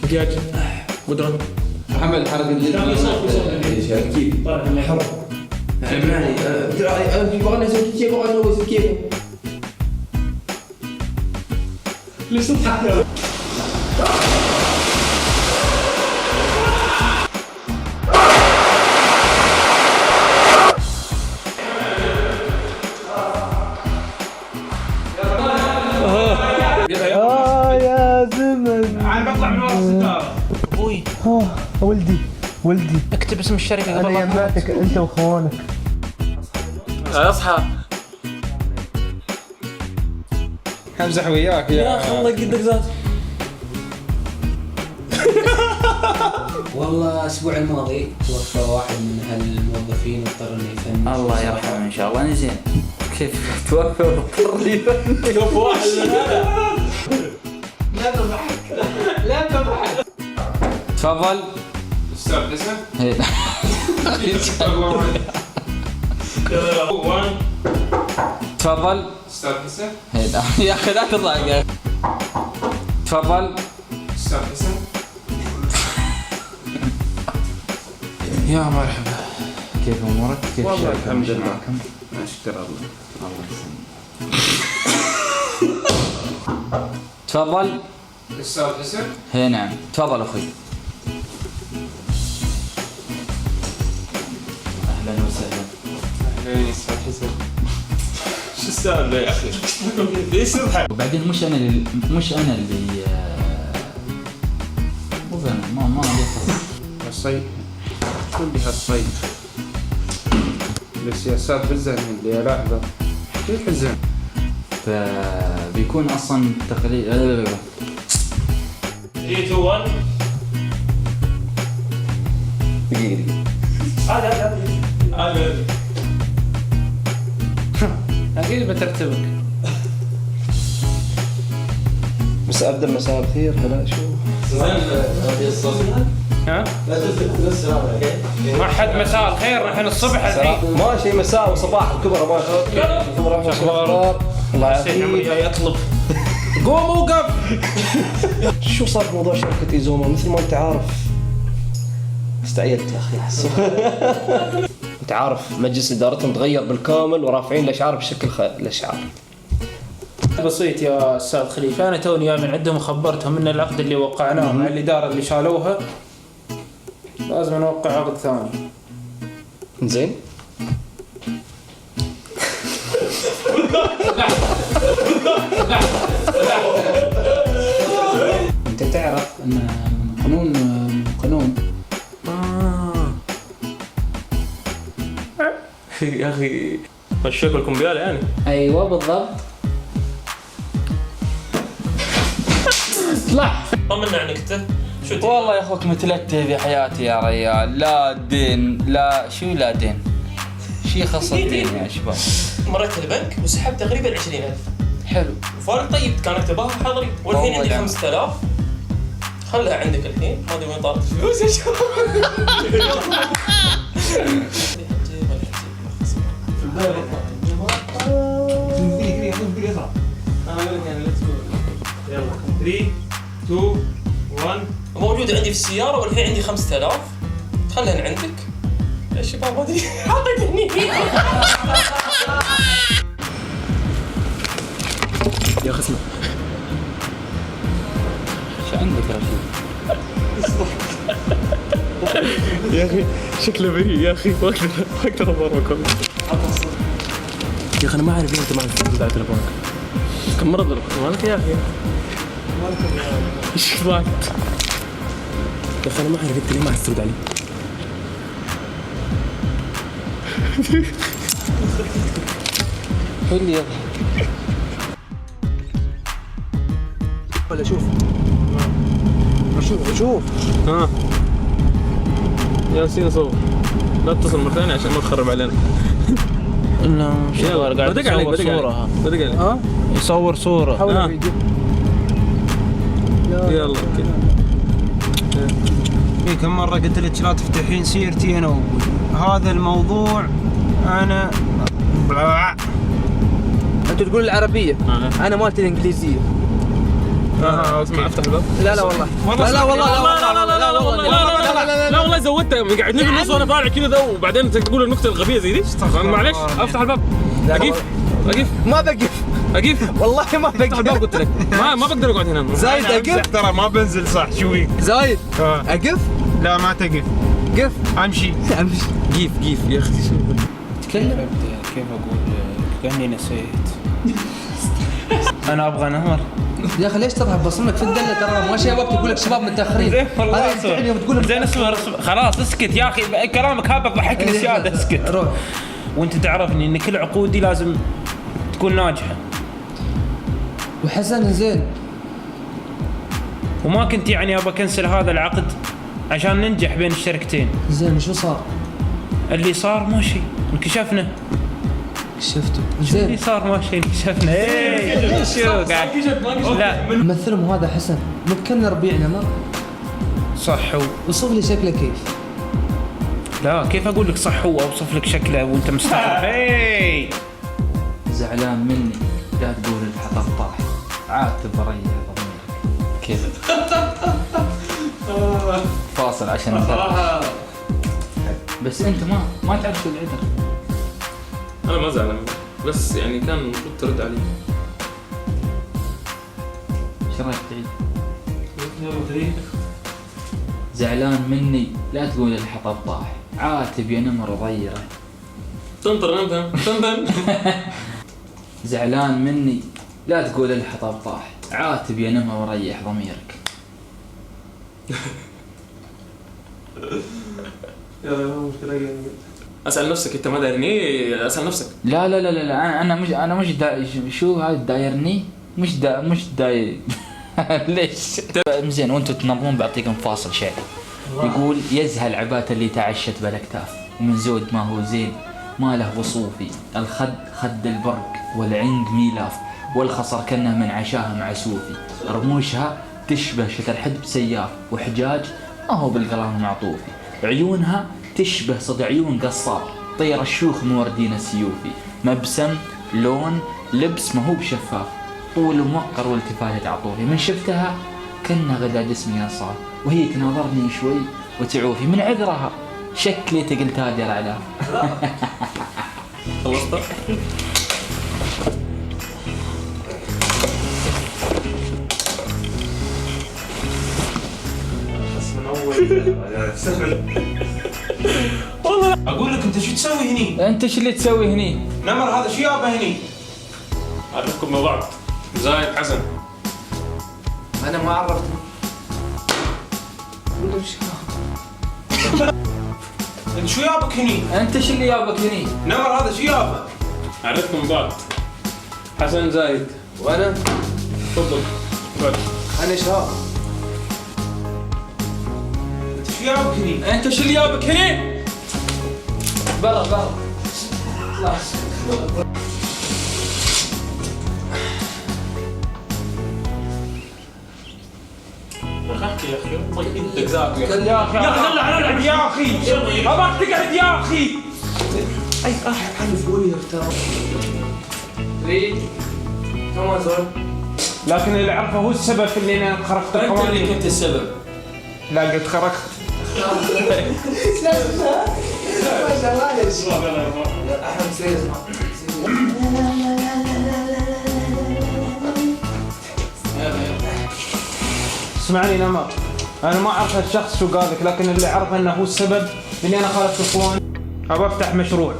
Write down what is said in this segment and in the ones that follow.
دجاج قدران محمد الحركة اللي كيف حرب سمعني يبغى نسوي كيف يبغى نسوي كيف ليش تضحك؟ يا زمن انا بطلع من ورا الستاره. ابوي ولدي اكتب اسم الشركه قبل انا لا تموت. يماتك انت واخوانك. اصحى امزح وياك يا اخي الله يقدك ذات. والله الأسبوع الماضي توفى واحد من هالموظفين واضطر إنه يفنش. الله يرحمه ان شاء الله. انا زين كيف توفى واضطر لي شوف واحد من هذا. لا تضحك لا تضحك. تفضل استاذ حسن يلا 1 تفضل استاذ حسن يا اخي لا تضحك يا اخي. تفضل استاذ حسن يا مرحبا كيف امورك؟ كيف والله شايف الحمد لله. معكم؟ اشكر الله. الله يسلمك. تفضل. استاذ حسن هي نعم تفضل اخوي. اهلا وسهلا. اهلا استاذ حسن. شو السالفه يا اخي؟ ليش تضحك؟ وبعدين مش انا اللي مو انا ما لي الصيف شو اللي هالصيف السياسات بالزمن اللي لاحظه كيف الزمن فبيكون اصلا تقريبا 3 2 1 دقيقة هذا أكيد بترتبك. بس ابدا مساء الخير هلا شو ها؟ ما حد مساء الخير نحن الصبح الحين. ماشي مساء وصباح الكبرى ماشي. اخبار الله يعافيك. يطلب قوم وقف. شو صار في موضوع شركة إيزوما؟ مثل ما أنت عارف استعيلت يا أخي. أنت عارف مجلس إدارتهم تغير بالكامل ورافعين الأشعار بشكل الأشعار. بسيط يا أستاذ خليفة، أنا توني جاي من عندهم وخبرتهم إن العقد اللي وقعناه مع الإدارة اللي شالوها لازم نوقع عقد ثاني. زين. أنت تعرف أن قانون يا اخي مشيكوا الكمبيال يعني. أيوة بالضبط. طلع. طمنا عنك انت. شو والله يا اخوك متلتف في حياتي يا ريال. لا دين لا شو لا دين شي خاصة دين يا شباب. مريت البنك وسحبت تقريبا 20,000. حلو. فارق طيب كان اكتبها حضري والحين عندي 5000. خلها عندك الحين. ما ادري وين طارت الفلوس يا شباب. يلا 3 2 1 موجودة عندي في السيارة والحين عندي 5000. خلها عندك يا شباب. ما ادري حاطط هني. يا أخي اسمع. شو عندك يا رشيد؟ يا اخي شكله بريء يا اخي. ما اقدر اضربكم. يا أخي أنا ما أعرف أنت معك فلوس على تليفونك. كم مرة ضربك مالك يا اخي؟ ايش ضاقت؟ يا أخي أنا ما أعرف أنت ليه ما عرفت ترد علي. قول لي يلا. ولا شوف. شوف. ها يا نسينا صور. لا تتصل مرة ثانية عشان ما تخرب علينا. لا شغال قاعد بدق عليك يصور صورة. بدق عليك. ها؟ يصور صورة. حول ها. الفيديو. يلا في كم مرة قلت لك لا تفتحين سيرتي أنا وأبوي. هذا الموضوع أنا أنت تقول العربية. أنا مالتي الإنجليزية. اسمع افتح الباب. لا والله لا والله زودتها قاعدين في النص وانا طالع كذا وبعدين تقول النكته الغبيه زي دي. معلش افتح الباب. اقف ما بقف والله ما بقف. افتح الباب قلت لك ما بقدر اقعد هنا. زايد اقف ترى ما بنزل صح شوي. زايد اقف لا ما تقف. قف امشي. قيف يا اخي. تكلم. كيف اقول كاني نسيت. انا ابغى نمر. يا اخي ليش تضحك بصمك في الدله ترى ما شيء وقت يقول لك شباب متاخرين. هذا يمتعني يوم تقول زين اصبر خلاص اسكت يا اخي كلامك هذا ضحكني زياده اسكت. روح. وانت تعرفني ان كل عقودي لازم تكون ناجحه. وحسن زين وما كنت يعني ابى اكنسل هذا العقد عشان ننجح بين الشركتين. زين شو صار؟ اللي صار ما شيء انكشفنا. شفته اللي زين صار ما شيء انكشفنا. ايه شو قاعد لا مثلهم هذا حسن مكنا ربيعنا ما صح وصف لي شكله كيف. لا كيف اقول لك صح هو اوصف لك شكله وانت مستغرب. ايه زعلان مني لا تقول الحطب طاح عاتب ريح ضميرك كيف فاصل عشان نفرح. بس انت ما تعرف شو العذر. انا ما زعلان بس يعني كان المفروض ترد علي. ايش رايك تعيد؟ زعلان مني لا تقول الحطب طاح عاتب يا نمر ضيره. تنطر زعلان مني لا تقول الحطب طاح عاتب يا نمر وريح ضميرك. اسال نفسك انت ما دايرني. اسال نفسك. لا انا مش شو هذا دايرني مش داير. ليش زين وانتم تنظمون بعطيكم فاصل شعري يقول يزهى العبات اللي تعشت بالاكتاف ومن زود ما هو زين ما له وصوفي الخد خد البرق والعند ميلاف والخصر كنه من عشاها مع سوفي رموشها تشبه شتر حدب سياف وحجاج ما هو بالقلم معطوفي عيونها تشبه صد عيون قصاب طير الشيوخ موردين السيوفي مبسم لون لبس ما هو بشفاف طول موقر والتفات عطوفي من شفتها كنا غدا جسمي انصاف وهي تناظرني شوي وتعوفي من عذرها شكلي تقلت هادي العلاف. خلصت؟ والله اقول لك انت شو تسوي هني؟ انت شو اللي تسوي هني؟ نمر هذا شو يابا هني؟ اعرفكم مع بعض. زايد حسن. انا ما عرفت. انت شو يابك هني؟ انت شو اللي جابك هني؟ نمر هذا شو يابا؟ اعرفكم بعض. حسن زايد. وانا تفضل. بعد. انا شهاب. انت شو يابك هني؟ انت شو اللي جابك هني؟ برا احكي يا اخي الله يدك ذاك يا يا اخي يلا نلعب يا اخي ابغاك تقعد يا اخي. اي حلف وير ترى. ليه؟ كم زول؟ لكن اللي اعرفه هو السبب في اللي انا خرقت انت اللي القوانين. كنت السبب. لا قلت خرقت. احمد سيد اسمعني نمر انا ما اعرف هالشخص شو قال لك لكن اللي اعرفه انه هو السبب اني انا خالفت القوانين. ابى افتح مشروع.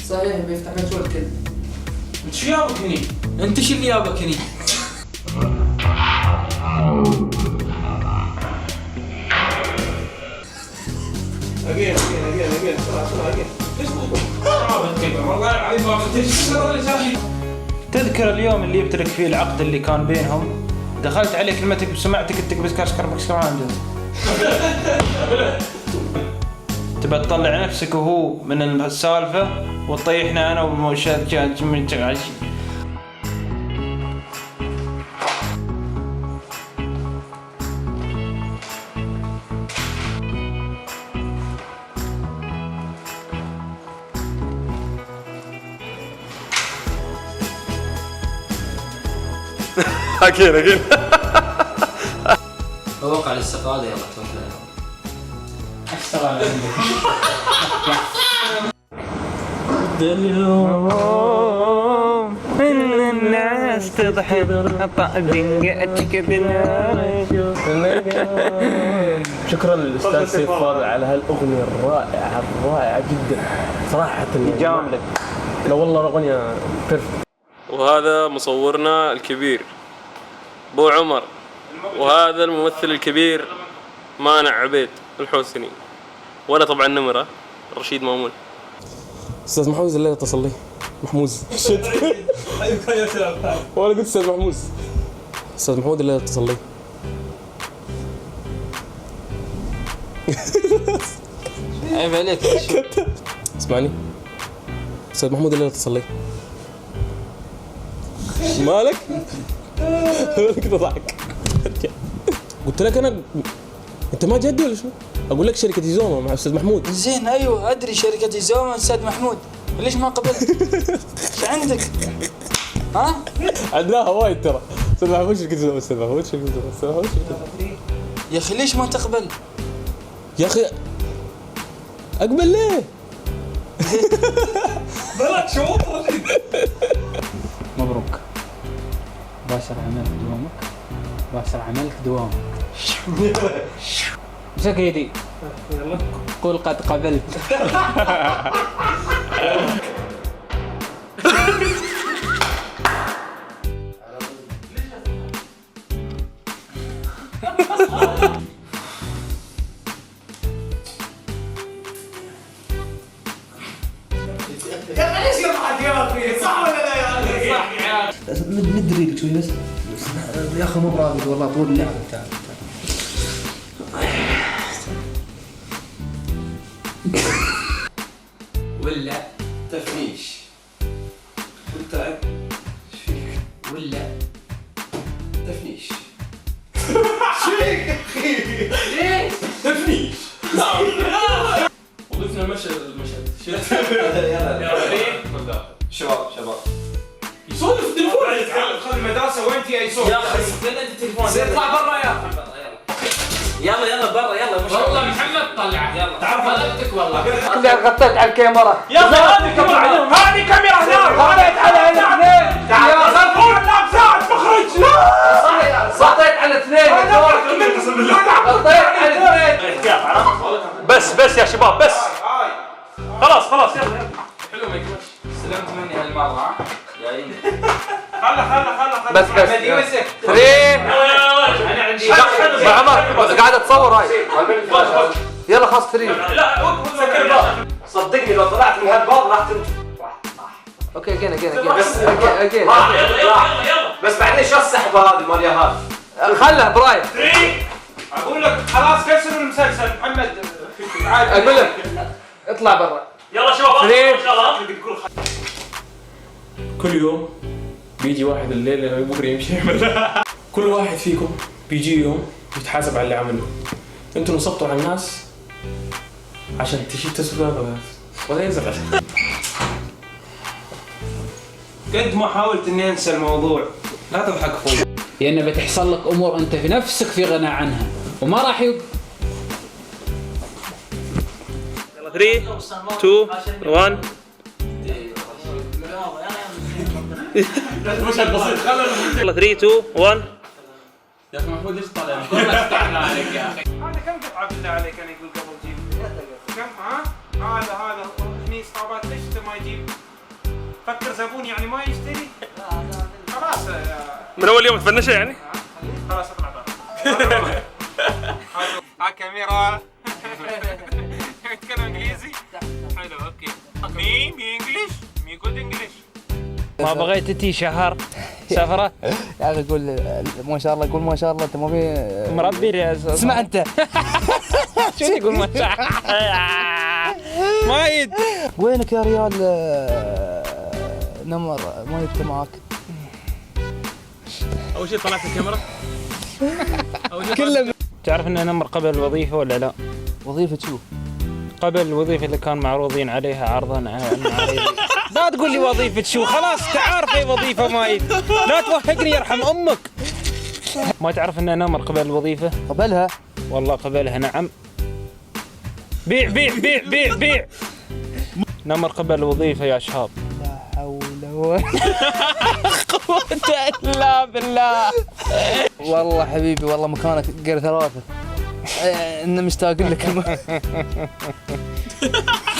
صحيح بيفتح مشروع كذا. انت شو يابك هني؟ انت شو اللي جابك هني؟ اجين بسرعه اجين. والله العظيم ما قلت. تذكر اليوم اللي جبت لك فيه العقد اللي كان بينهم دخلت عليك كلمتك بسمعتك انت بس كربكس كمان تبى تطلع نفسك وهو من السالفه وتطيحنا انا ومشاهد من اكيد توقع الاستقالة يلا توكل على الله. اشتغل عندك. من الناس تضحك شكرا للاستاذ سيف فاضل على هالاغنيه الرائعه جدا صراحه. جاملك. لا والله الاغنيه بيرفكت. وهذا مصورنا الكبير بو عمر، وهذا الممثل الكبير مانع عبيد الحوسني، وانا طبعا نمره رشيد مامون. استاذ محمود الليله اتصل لي محموز وانا قلت استاذ محموز. استاذ محمود الليله اتصل لي. عيب عليك. اسمعني استاذ محمود الليله اتصل لي. مالك؟ كذا ضحك. قلت لك انا انت ما جدي ولا شنو؟ اقول لك شركه ايزوما مع استاذ محمود. زين ايوه ادري شركة ايزوما استاذ محمود، ليش ما قبلت؟ ايش عندك؟ ها؟ عندناها وايد ترى. استاذ محمود شركه ايزوما، استاذ محمود شركه ايزوما، استاذ محمود شركه. يا اخي ليش ما تقبل؟ يا اخي اقبل ليه؟ مبروك. باشر عملك دوامك. باشر عملك دوامك. مسك يدي. قول قد قبلت. ندري لك شوي بس يا اخي مو برابط والله طول اللعب. تعال ولا تفنيش والتعب فيك ولا تفنيش. شيك اخي ليش تفنيش؟ وقفنا المشهد يلا شباب يسولف التليفون. خذ المدرسه وانت يا يسوع. يا اخي استنى انت التليفون. اطلع برا يا اخي. يلا برا يلا. والله محمد طلع يلا. تعرف غلبتك والله. كلها غطيت على الكاميرا. يا اخي هذه كاميرا، هذه كاميرا هناك، غطيت على الاثنين. تعال صفوا الناب ساعد مخرج. غطيت على اثنين. غطيت على اثنين. بس يا شباب بس. خلاص يلا. حلو ما يكونش استلمت مني هالمرة. جايين. خلا بس 3 انا عندي عمر قاعد اتصور هاي. يلا خلاص 3. لا سكر الباب. صدقني لو طلعت من هالباب راح اوكي اجين بس اجين يلا بس بعدين شو السحبه هذه مال ياهال؟ خلها برايم 3. اقول لك خلاص كسروا المسلسل محمد. اقول لك اطلع برا. يلا شباب ان شاء الله. كل يوم بيجي واحد الليله بكره يمشي يعمل. كل واحد فيكم بيجي يوم يتحاسب على اللي عمله. انتوا نصبتوا على الناس عشان تسووا هذا ولا ينزل عشان قد ما حاولت اني انسى الموضوع. لا تضحك اخوي. لأن بتحصل لك أمور أنت في نفسك في غنى عنها وما راح يبقى. 3 2 1. مشهد بسيط. يلا 3 2 1. يا اخي محمود ليش طالع؟ كلنا فتحنا عليك يا اخي. هذا كم قطعه بالله عليك انا يقول قبل جيب؟ كم هذا هني اصابات ليش انت ما يجيب؟ فكر زبون يعني ما يشتري؟ خلاص من اول يوم تفنشه يعني؟ خلاص اطلع برا. ها كاميرا. يتكلم انجليزي؟ حلو اوكي. مي انجلش؟ مي جود انجلش. ما بغيت تي شهر سفره يا اخي قول ما شاء الله، قول ما شاء الله. انت ما في مربي يا اسمع انت شو تقول ما شاء مايد. وينك يا ريال؟ نمر ما جبته معاك. اول شيء طلعت الكاميرا. كله تعرف ان نمر قبل الوظيفه ولا لا؟ وظيفه شو؟ قبل الوظيفة اللي كان معروضين عليها عرضا عريض. لا تقول لي وظيفة شو، خلاص تعرف اي وظيفة مايد، لا توهقني يرحم امك. ما تعرف ان نمر قبل الوظيفة؟ قبلها والله قبلها نعم. بيع بيع بيع بيع بيع. نمر قبل الوظيفة يا شهاب. لا حول ولا قوة الا بالله. والله حبيبي والله مكانك غير ثلاثة. إنه مشتاق لك.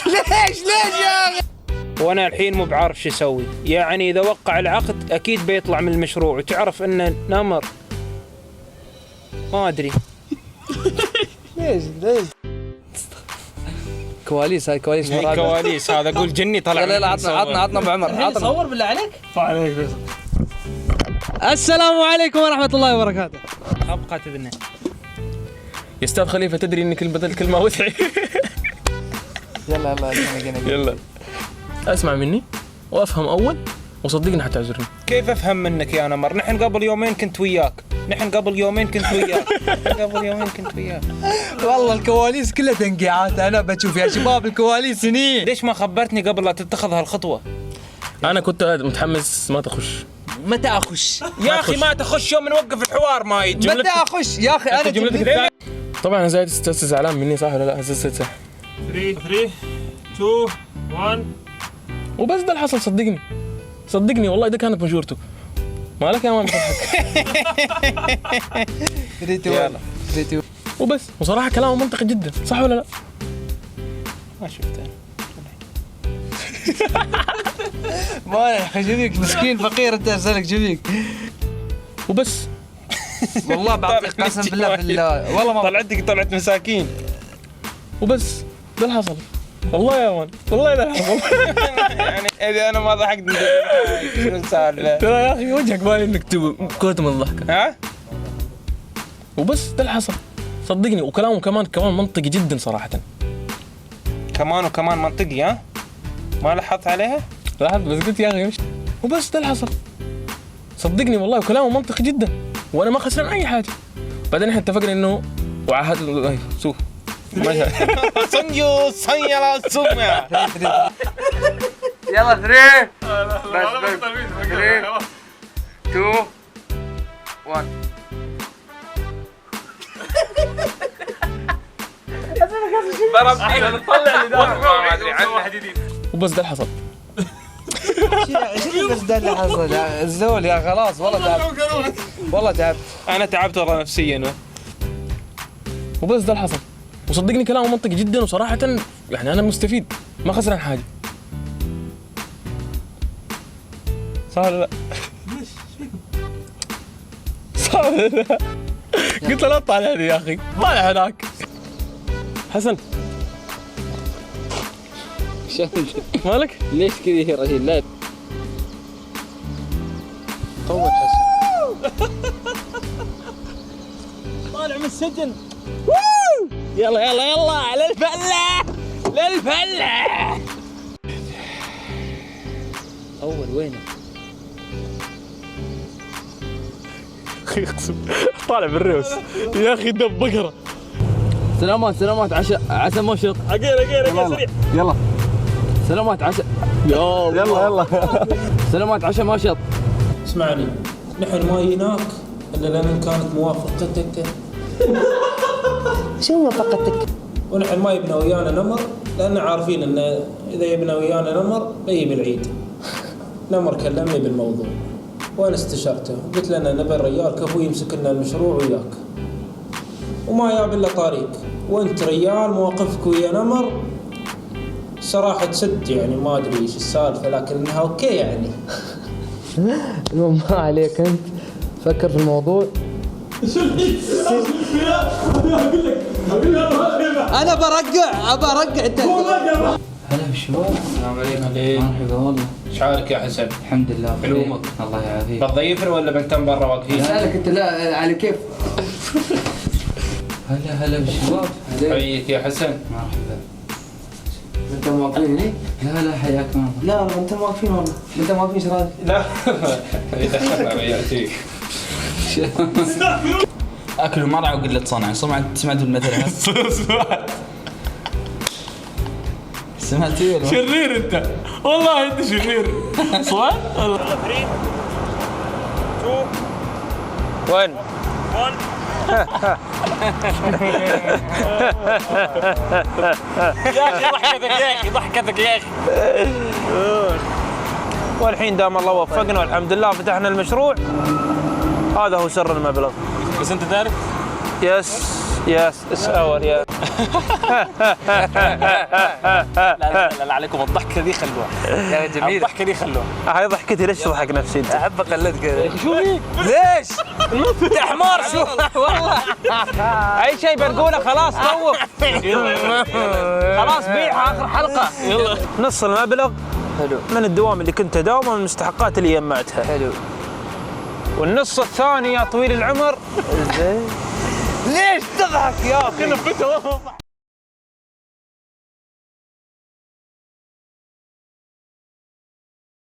ليش يا أخي؟ وانا الحين مو بعارف شو اسوي، يعني اذا وقع العقد اكيد بيطلع من المشروع، وتعرف ان نمر ما ادري. ليش كواليس، هاي كواليس هي كواليس، هذا اقول جني طلع. لا عطنا ابو عمر، عطنا صور بالله عليك. السلام عليكم ورحمة الله وبركاته. ابقى تبنى يا استاذ خليفه تدري اني بدل كلمه وسعي. يلا يلا اسمع مني وافهم اول وصدقني حتعذرني. كيف افهم منك يا نمر؟ نحن قبل يومين كنت وياك. والله الكواليس كلها تنقيعات، انا بشوف يا شباب الكواليس سنين. ليش ما خبرتني قبل لا تتخذ هالخطوه؟ انا كنت متحمس ما تخش. متى اخش؟ يا اخي ما تخش يوم نوقف الحوار مايد. متى اخش يا اخي؟ انا جملتك طبعا انا زايد زعلان مني صح ولا لا؟ 3 2 1 وبس ده الحصل. صدقني والله ده كانت مشورته. مالك يا مان بتضحك؟ وبس. وصراحه كلامه منطقي جدا صح ولا لا؟ ما شفته ما يا اخي شبيك مسكين فقير انت، اسالك شبيك. وبس والله بعطيك قسم بالله والله ما طلعت مساكين. وبس ده الحصل. والله يا مان والله ده الحصل. يعني اذا انا ما ضحكت شنو السالفه؟ ترى يا اخي وجهك باين انك كوت من الضحك. ها؟ وبس ده الحصل. صدقني وكلامه كمان منطقي جدا صراحه. كمان منطقي ها؟ ما لاحظت عليها؟ لاحظت بس قلت يا اخي مش. وبس ده الحصل. صدقني والله وكلامه منطقي جدا وانا ما خسران اي حاجه. بعدين احنا اتفقنا انه وعهد شوف صنيو صنيلا سوميا. يلا 3 بس 3 2 1. ضربني طلع لي ما ادري عنه. وبس ده الحصل. شنو بس ده اللي حصل الزول يا خلاص والله تعبت. انا تعبت والله نفسيا. وبس ده الحصل. وصدقني كلامه منطقي جدا وصراحه يعني انا مستفيد ما خسران حاجه. صح ولا لا؟ صح ولا لا؟ قلت له لا تطالع هذه يا اخي، طالع هناك. حسن مالك؟ ليش كذا يا رجل؟ لا طول حسن. طالع من السجن. يلا للفله. اول وينه؟ اخي اقسم طالع بالريوس يا اخي دب بقره. سلامات عسى ما شط. اقير سريع. يلا سلامات عسى. يلا سلامات عسى ما شط. اسمعني، نحن ما جيناك الا لان كانت موافقتك. شو موافقتك؟ ونحن ما يبنى ويانا نمر لان عارفين ان اذا يبنى ويانا نمر بيجي العيد. نمر كلمني بالموضوع وانا استشرته وقلت لنا نبي الرجال كفو يمسك لنا المشروع وياك وما ياب الا طريق، وانت رجال مواقفك ويا نمر صراحه تسد، يعني ما ادري ايش السالفه لكنها اوكي يعني. المهم ما عليك انت فكر في الموضوع. انا برقع انت. هلا بالشباب. السلام عليكم. مرحبا والله. ايش حالك يا حسن؟ الحمد لله. علومك. الله يعافيك. بتضيفنا ولا بنتم برا واقفين؟ سألك انت لا على كيف؟ هلا بالشباب. حييك يا حسن. مرحبا. انت واقفين هني؟ لا حياك الله. لا انت واقفين والله. انت واقفين ايش رايك؟ لا يدخلنا ريالتي. اكل مرعى وقله صنع. سمعت المثل هذا؟ سمعتي ولا؟ شرير انت والله انت شرير صوت والله. وين؟ يا اخي ضحكتك يا اخي ضحكتك يا اخي. والحين دام الله وفقنا والحمد لله فتحنا المشروع. هذا هو سر المبلغ. بس انت تعرف يس اتس اور يا. لا عليكم الضحكه دي خلوها يا جميل. الضحكه دي خلوها. هاي ضحكتي ليش تضحك نفسي انت؟ احب اقلدك. شو هيك؟ ليش؟ انت حمار شو والله. اي شيء بنقوله خلاص طوف. خلاص بيعها اخر حلقه. يلا نص المبلغ حلو من الدوام اللي كنت اداومه من المستحقات اللي جمعتها. حلو. والنص الثاني يا طويل العمر. ليش تضحك يا اخي؟ كنا